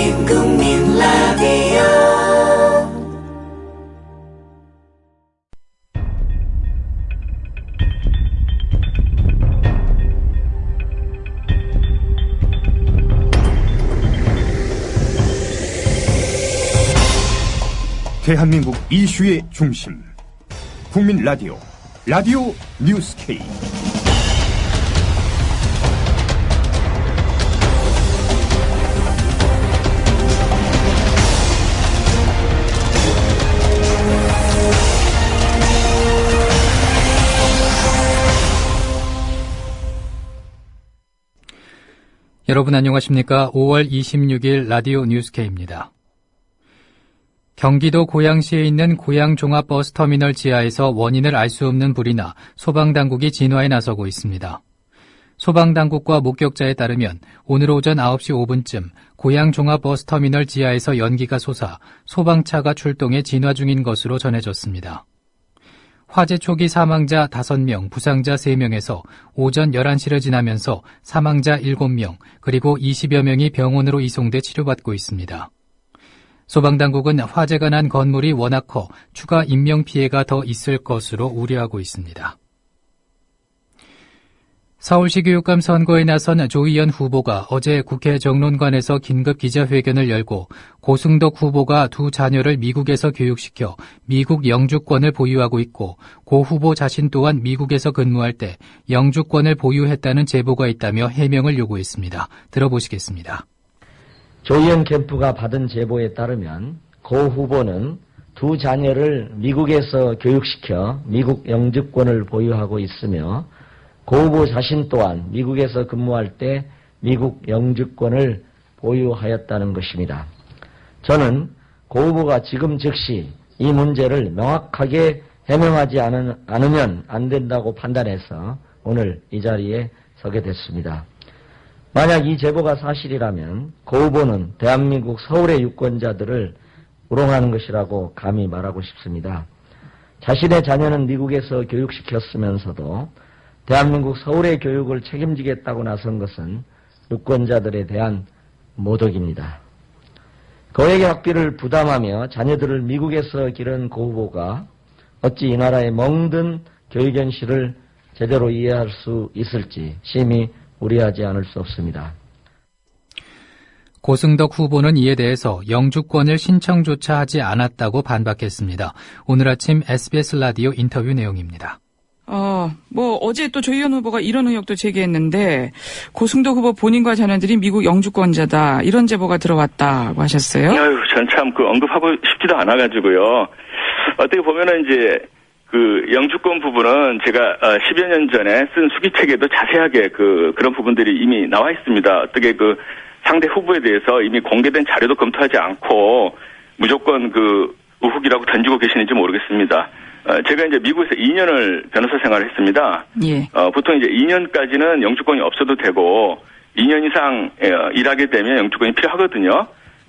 국민 라디오 대한민국 이슈의 중심 국민 라디오 뉴스 K. 여러분 안녕하십니까? 5월 26일 라디오 뉴스 K입니다. 경기도 고양시에 있는 고양종합버스터미널 지하에서 원인을 알 수 없는 불이 나 소방당국이 진화에 나서고 있습니다. 소방당국과 목격자에 따르면 오늘 오전 9시 5분쯤 고양종합버스터미널 지하에서 연기가 솟아 소방차가 출동해 진화 중인 것으로 전해졌습니다. 화재 초기 사망자 5명, 부상자 3명에서 오전 11시를 지나면서 사망자 7명, 그리고 20여 명이 병원으로 이송돼 치료받고 있습니다. 소방당국은 화재가 난 건물이 워낙 커 추가 인명피해가 더 있을 것으로 우려하고 있습니다. 서울시 교육감 선거에 나선 조희연 후보가 어제 국회 정론관에서 긴급 기자회견을 열고 고승덕 후보가 두 자녀를 미국에서 교육시켜 미국 영주권을 보유하고 있고 고 후보 자신 또한 미국에서 근무할 때 영주권을 보유했다는 제보가 있다며 해명을 요구했습니다. 들어보시겠습니다. 조희연 캠프가 받은 제보에 따르면 고 후보는 두 자녀를 미국에서 교육시켜 미국 영주권을 보유하고 있으며 고 후보 자신 또한 미국에서 근무할 때 미국 영주권을 보유하였다는 것입니다. 저는 고 후보가 지금 즉시 이 문제를 명확하게 해명하지 않으면 안 된다고 판단해서 오늘 이 자리에 서게 됐습니다. 만약 이 제보가 사실이라면 고 후보는 대한민국 서울의 유권자들을 우롱하는 것이라고 감히 말하고 싶습니다. 자신의 자녀는 미국에서 교육시켰으면서도 대한민국 서울의 교육을 책임지겠다고 나선 것은 유권자들에 대한 모독입니다. 거액의 학비를 부담하며 자녀들을 미국에서 기른 고 후보가 어찌 이 나라의 멍든 교육 현실을 제대로 이해할 수 있을지 심히 우려하지 않을 수 없습니다. 고승덕 후보는 이에 대해서 영주권을 신청조차 하지 않았다고 반박했습니다. 오늘 아침 SBS 라디오 인터뷰 내용입니다. 어제 또 조희연 후보가 이런 의혹도 제기했는데 고승덕 후보 본인과 자녀들이 미국 영주권자다 이런 제보가 들어왔다고 하셨어요? 전 참 언급하고 싶지도 않아가지고요. 어떻게 보면은 이제 영주권 부분은 제가 10여 년 전에 쓴 수기책에도 자세하게 그런 부분들이 이미 나와 있습니다. 어떻게 상대 후보에 대해서 이미 공개된 자료도 검토하지 않고 무조건 의혹이라고 던지고 계시는지 모르겠습니다. 제가 이제 미국에서 2년을 변호사 생활을 했습니다. 예. 보통 이제 2년까지는 영주권이 없어도 되고 2년 이상 일하게 되면 영주권이 필요하거든요.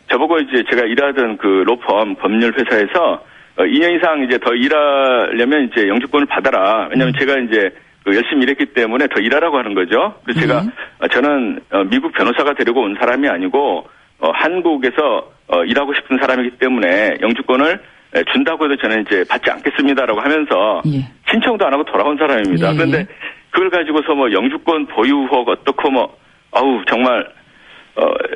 저보고 이제 제가 일하던 로펌 법률 회사에서 2년 이상 이제 더 일하려면 이제 영주권을 받아라. 왜냐면 제가 이제 열심히 일했기 때문에 더 일하라고 하는 거죠. 그래서 저는 미국 변호사가 되려고 온 사람이 아니고 한국에서 일하고 싶은 사람이기 때문에 영주권을 준다고 해도 저는 이제 받지 않겠습니다라고 하면서 신청도 안 하고 돌아온 사람입니다. 그런데 그걸 가지고서 영주권 보유 의혹 어떻고 정말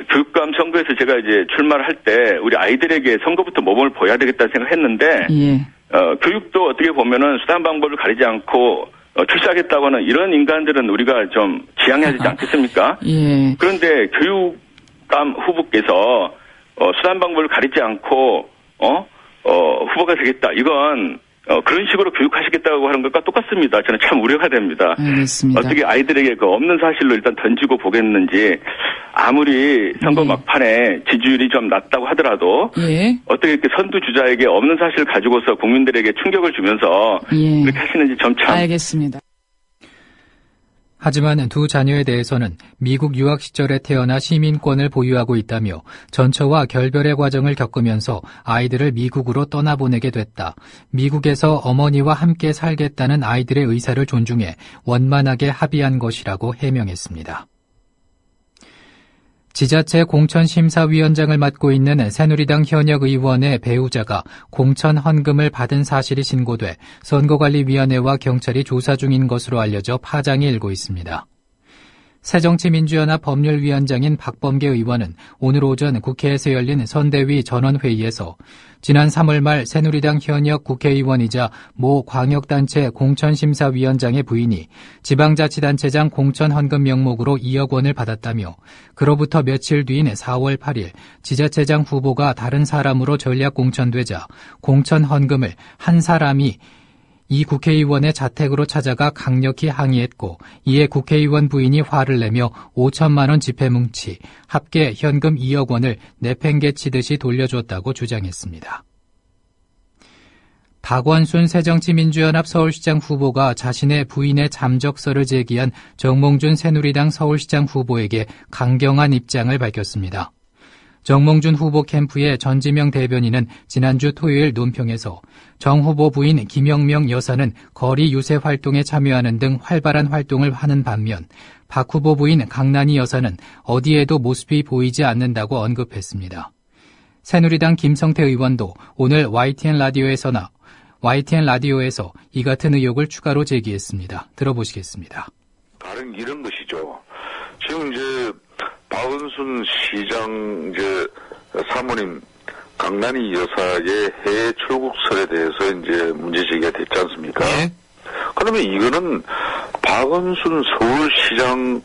교육감 선거에서 제가 이제 출마를 할 때 우리 아이들에게 선거부터 모범을 보여야 되겠다는 생각했는데 교육도 어떻게 보면은 수단 방법을 가리지 않고 출세하겠다고 하는 이런 인간들은 우리가 좀 지양해야 되지 않겠습니까? 그런데 교육감 후보께서 수단 방법을 가리지 않고 후보가 되겠다. 이건 그런 식으로 교육하시겠다고 하는 것과 똑같습니다. 저는 참 우려가 됩니다. 알겠습니다. 어떻게 아이들에게 없는 사실로 일단 던지고 보겠는지 아무리 선거 막판에 지지율이 좀 낮다고 하더라도 어떻게 이렇게 선두주자에게 없는 사실을 가지고서 국민들에게 충격을 주면서 그렇게 하시는지 참. 알겠습니다. 하지만 두 자녀에 대해서는 미국 유학 시절에 태어나 시민권을 보유하고 있다며 전처와 결별의 과정을 겪으면서 아이들을 미국으로 떠나보내게 됐다. 미국에서 어머니와 함께 살겠다는 아이들의 의사를 존중해 원만하게 합의한 것이라고 해명했습니다. 지자체 공천심사위원장을 맡고 있는 새누리당 현역 의원의 배우자가 공천 헌금을 받은 사실이 신고돼 선거관리위원회와 경찰이 조사 중인 것으로 알려져 파장이 일고 있습니다. 새정치민주연합 법률위원장인 박범계 의원은 오늘 오전 국회에서 열린 선대위 전원회의에서 지난 3월 말 새누리당 현역 국회의원이자 모 광역단체 공천심사위원장의 부인이 지방자치단체장 공천헌금 명목으로 2억 원을 받았다며 그로부터 며칠 뒤인 4월 8일 지자체장 후보가 다른 사람으로 전략 공천되자 공천헌금을 한 사람이 이 국회의원의 자택으로 찾아가 강력히 항의했고 이에 국회의원 부인이 화를 내며 5천만 원 지폐 뭉치 합계 현금 2억 원을 내팽개치듯이 돌려줬다고 주장했습니다. 박원순 새정치민주연합 서울시장 후보가 자신의 부인의 잠적서를 제기한 정몽준 새누리당 서울시장 후보에게 강경한 입장을 밝혔습니다. 정몽준 후보 캠프의 전지명 대변인은 지난주 토요일 논평에서 정 후보 부인 김영명 여사는 거리 유세 활동에 참여하는 등 활발한 활동을 하는 반면 박 후보 부인 강난희 여사는 어디에도 모습이 보이지 않는다고 언급했습니다. 새누리당 김성태 의원도 오늘 YTN 라디오에서 이 같은 의혹을 추가로 제기했습니다. 들어보시겠습니다. 다른 이런 것이죠. 지금 이제 박원순 시장 사모님 강난희 여사의 해외 출국설에 대해서 이제 문제 제기가 됐지 않습니까? 네. 그러면 이거는 박원순 서울시장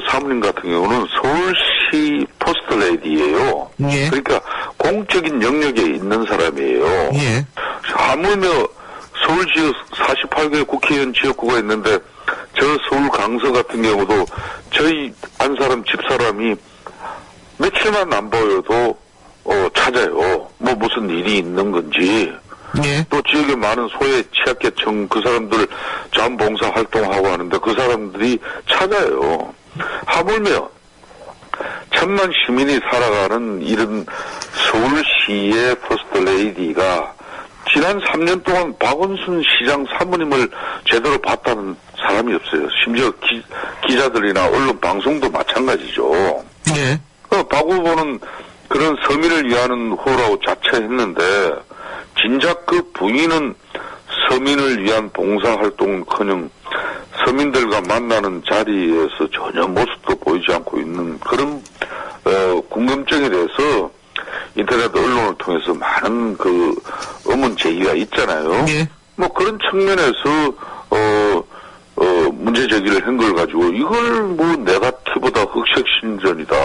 사모님 같은 경우는 서울시 포스트레이디예요. 네. 그러니까 공적인 영역에 있는 사람이에요. 네. 하물며 서울지역 48개 국회의원 지역구가 있는데 저 서울 강서 같은 경우도 저희 한 사람 집사람이 며칠만 안 보여도 찾아요. 뭐 무슨 일이 있는 건지. 네. 또 지역에 많은 소외 취약계층 그 사람들 자원봉사 활동하고 하는데 그 사람들이 찾아요. 하물며 천만 시민이 살아가는 이런 서울시의 퍼스트레이디가 지난 3년 동안 박원순 시장 사모님을 제대로 봤다는 사람이 없어요. 심지어 기자들이나 언론 방송도 마찬가지죠. 네. 박 후보는 그런 서민을 위하는 후보라고 자처했는데 진작 그 부인은 서민을 위한 봉사활동은커녕 서민들과 만나는 자리에서 전혀 모습도 보이지 않고 있는 그런 궁금증에 대해서 인터넷 언론을 통해서 많은 그 의문 제기가 있잖아요. 네. 뭐 그런 측면에서 문제 제기를 한 걸 가지고 이걸 뭐 네거티브다 흑색신전이다.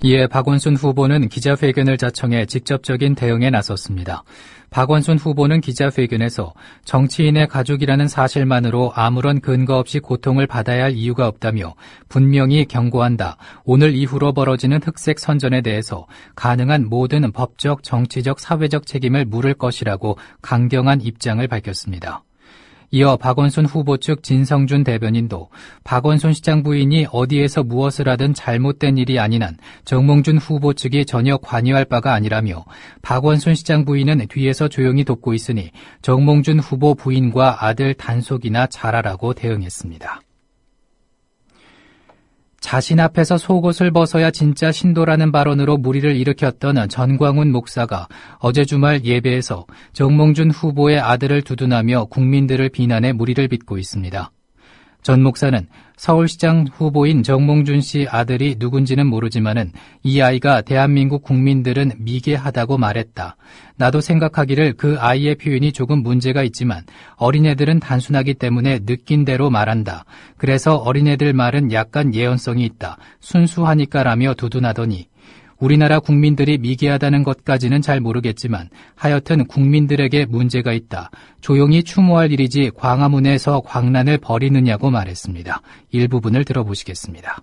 이에 박원순 후보는 기자회견을 자청해 직접적인 대응에 나섰습니다. 박원순 후보는 기자회견에서 정치인의 가족이라는 사실만으로 아무런 근거 없이 고통을 받아야 할 이유가 없다며 분명히 경고한다. 오늘 이후로 벌어지는 흑색 선전에 대해서 가능한 모든 법적, 정치적, 사회적 책임을 물을 것이라고 강경한 입장을 밝혔습니다. 이어 박원순 후보 측 진성준 대변인도 박원순 시장 부인이 어디에서 무엇을 하든 잘못된 일이 아닌 한 정몽준 후보 측이 전혀 관여할 바가 아니라며 박원순 시장 부인은 뒤에서 조용히 돕고 있으니 정몽준 후보 부인과 아들 단속이나 잘하라고 대응했습니다. 자신 앞에서 속옷을 벗어야 진짜 신도라는 발언으로 물의를 일으켰던 전광훈 목사가 어제 주말 예배에서 정몽준 후보의 아들을 두둔하며 국민들을 비난해 물의를 빚고 있습니다. 전 목사는 서울시장 후보인 정몽준 씨 아들이 누군지는 모르지만은 이 아이가 대한민국 국민들은 미개하다고 말했다. 나도 생각하기를 그 아이의 표현이 조금 문제가 있지만 어린애들은 단순하기 때문에 느낀 대로 말한다. 그래서 어린애들 말은 약간 예언성이 있다. 순수하니까라며 두둔하더니 우리나라 국민들이 미개하다는 것까지는 잘 모르겠지만 하여튼 국민들에게 문제가 있다. 조용히 추모할 일이지 광화문에서 광란을 벌이느냐고 말했습니다. 일부분을 들어보시겠습니다.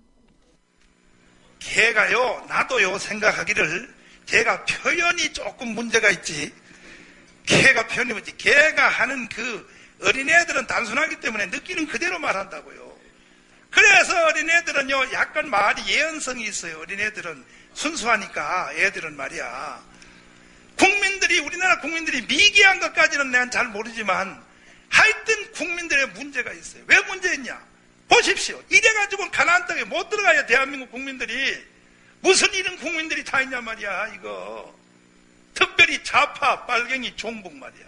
걔가요, 나도요 생각하기를 걔가 표현이 조금 문제가 있지. 걔가 표현이 문제. 걔가 하는 그 어린애들은 단순하기 때문에 느끼는 그대로 말한다고요. 그래서 어린애들은요 약간 말이 예언성이 있어요. 어린애들은 순수하니까 애들은 말이야. 우리나라 국민들이 미개한 것까지는 난 잘 모르지만 하여튼 국민들의 문제가 있어요. 왜 문제 있냐? 보십시오. 이래가지고 가나안 땅에 못 들어가요. 대한민국 국민들이. 무슨 이런 국민들이 다 있냐 말이야 이거. 특별히 좌파 빨갱이 종북 말이야.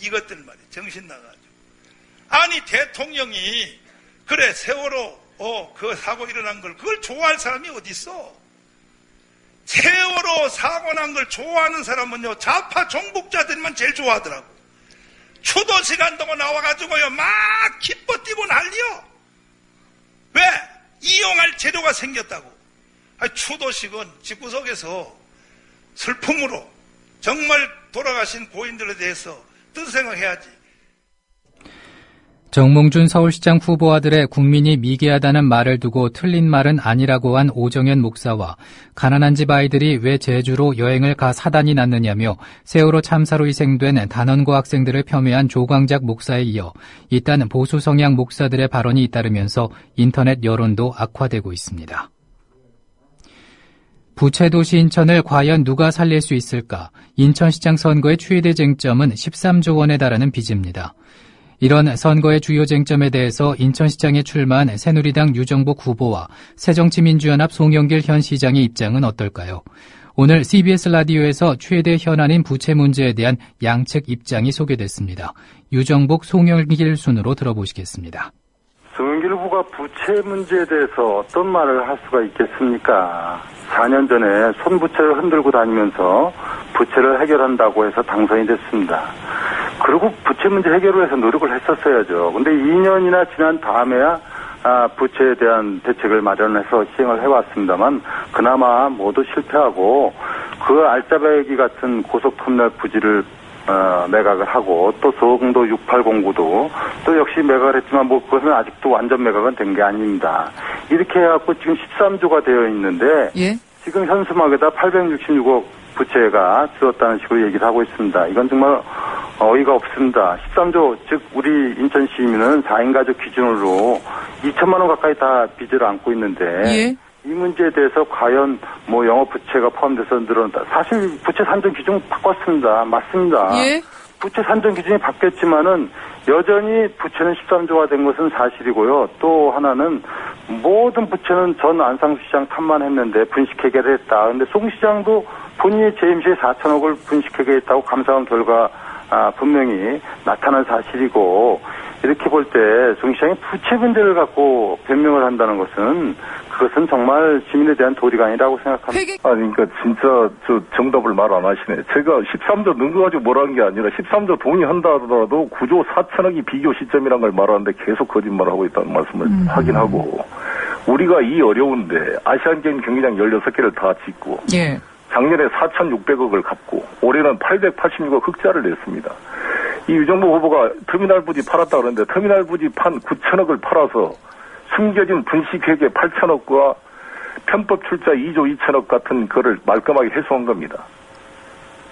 이것들 말이야. 정신 나가지고. 아니 대통령이 그래 세월호 그 사고 일어난 걸 그걸 좋아할 사람이 어디 있어? 세월호 사고 난 걸 좋아하는 사람은요 좌파 종북자들만 제일 좋아하더라고. 추도 시간 동안 나와가지고요 막 기뻐 뛰고 난리요. 왜? 이용할 재료가 생겼다고. 추도식은 집구석에서 슬픔으로 정말 돌아가신 고인들에 대해서 뜻생각해야지. 정몽준 서울시장 후보 아들의 국민이 미개하다는 말을 두고 틀린 말은 아니라고 한 오정현 목사와 가난한 집 아이들이 왜 제주로 여행을 가 사단이 났느냐며 세월호 참사로 희생된 단원고 학생들을 폄훼한 조광작 목사에 이어 이딴 보수 성향 목사들의 발언이 잇따르면서 인터넷 여론도 악화되고 있습니다. 부채도시 인천을 과연 누가 살릴 수 있을까? 인천시장 선거의 최대 쟁점은 13조 원에 달하는 빚입니다. 이런 선거의 주요 쟁점에 대해서 인천시장에 출마한 새누리당 유정복 후보와 새정치민주연합 송영길 현 시장의 입장은 어떨까요? 오늘 CBS 라디오에서 최대 현안인 부채 문제에 대한 양측 입장이 소개됐습니다. 유정복, 송영길 순으로 들어보시겠습니다. 송영길 후보가 부채 문제에 대해서 어떤 말을 할 수가 있겠습니까? 4년 전에 손부채를 흔들고 다니면서 부채를 해결한다고 해서 당선이 됐습니다. 그리고 부채 문제 해결을 위해서 노력을 했었어야죠. 근데 2년이나 지난 다음에야 부채에 대한 대책을 마련해서 시행을 해왔습니다만 그나마 모두 실패하고 그 알짜배기 같은 고속터미널 부지를 매각을 하고 또 소공도 6809도 또 역시 매각을 했지만 뭐 그것은 아직도 완전 매각은 된 게 아닙니다. 이렇게 해갖고 지금 13조가 되어 있는데 예? 지금 현수막에다 866억 부채가 들었다는 식으로 얘기를 하고 있습니다. 이건 정말 어이가 없습니다. 13조, 즉 우리 인천 시민은 4인 가족 기준으로 2천만 원 가까이 다 빚을 안고 있는데 예? 이 문제에 대해서 과연 뭐 영업 부채가 포함돼서 늘어난다. 사실 부채 산정 기준 바꿨습니다. 맞습니다. 예? 부채 산정 기준이 바뀌었지만은 여전히 부채는 13조가 된 것은 사실이고요. 또 하나는 모든 부채는 전 안상수 시장 탓만했는데 분식 해결했다. 근데 송 시장도 본인이 재임 시에 4천억을 분식 해결했다고 감사한 결과 분명히 나타난 사실이고 이렇게 볼 때 송 시장이 부채 문제를 갖고 변명을 한다는 것은 그것은 정말 시민에 대한 도리가 아니라고 생각합니다. 아니, 그러니까 진짜 정답을 말 안 하시네. 제가 13조 넣은 거 가지고 뭐라는 게 아니라 13조 동의한다 하더라도 9조 4천억이 비교 시점이란 걸 말하는데 계속 거짓말을 하고 있다는 말씀을 확인하고 우리가 이 어려운데 아시안게임 경기장 16개를 다 짓고 예. 작년에 4,600억을 갚고 올해는 886억 흑자를 냈습니다. 이 유정복 후보가 터미널 부지 팔았다 그러는데 터미널 부지 판 9천억을 팔아서 숨겨진 분식회계 8천억과 편법 출자 2조 2천억 같은 거를 말끔하게 해소한 겁니다.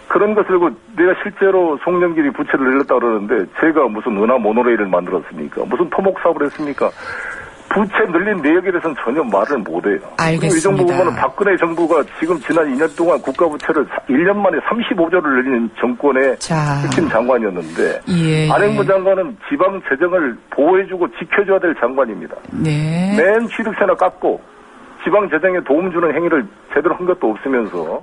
그런 것을 내가 실제로 송영길이 부채를 늘렸다 그러는데 제가 무슨 은하 모노레일을 만들었습니까? 무슨 토목 사업을 했습니까? 부채 늘린 내역에 대해서는 전혀 말을 못해요. 알겠습니다. 유정복 후보는 박근혜 정부가 지금 지난 2년 동안 국가부채를 1년 만에 35조를 늘리는 정권의 핵심 장관이었는데 안행부 장관은 지방 재정을 보호해주고 지켜줘야 될 장관입니다. 네. 맨 취득세나 깎고 지방 재정에 도움 주는 행위를 제대로 한 것도 없으면서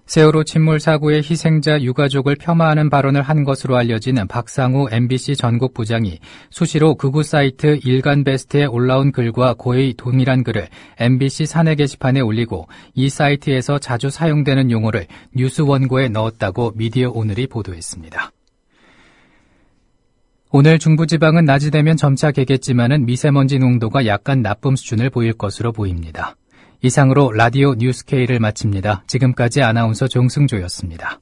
세월호 침몰 사고의 희생자 유가족을 폄하하는 발언을 한 것으로 알려진 박상우 MBC 전국부장이 수시로 극우 사이트 일간베스트에 올라온 글과 거의 동일한 글을 MBC 사내 게시판에 올리고 이 사이트에서 자주 사용되는 용어를 뉴스 원고에 넣었다고 미디어 오늘이 보도했습니다. 오늘 중부지방은 낮이 되면 점차 개겠지만은 미세먼지 농도가 약간 나쁨 수준을 보일 것으로 보입니다. 이상으로 라디오 뉴스K를 마칩니다. 지금까지 아나운서 종승조였습니다.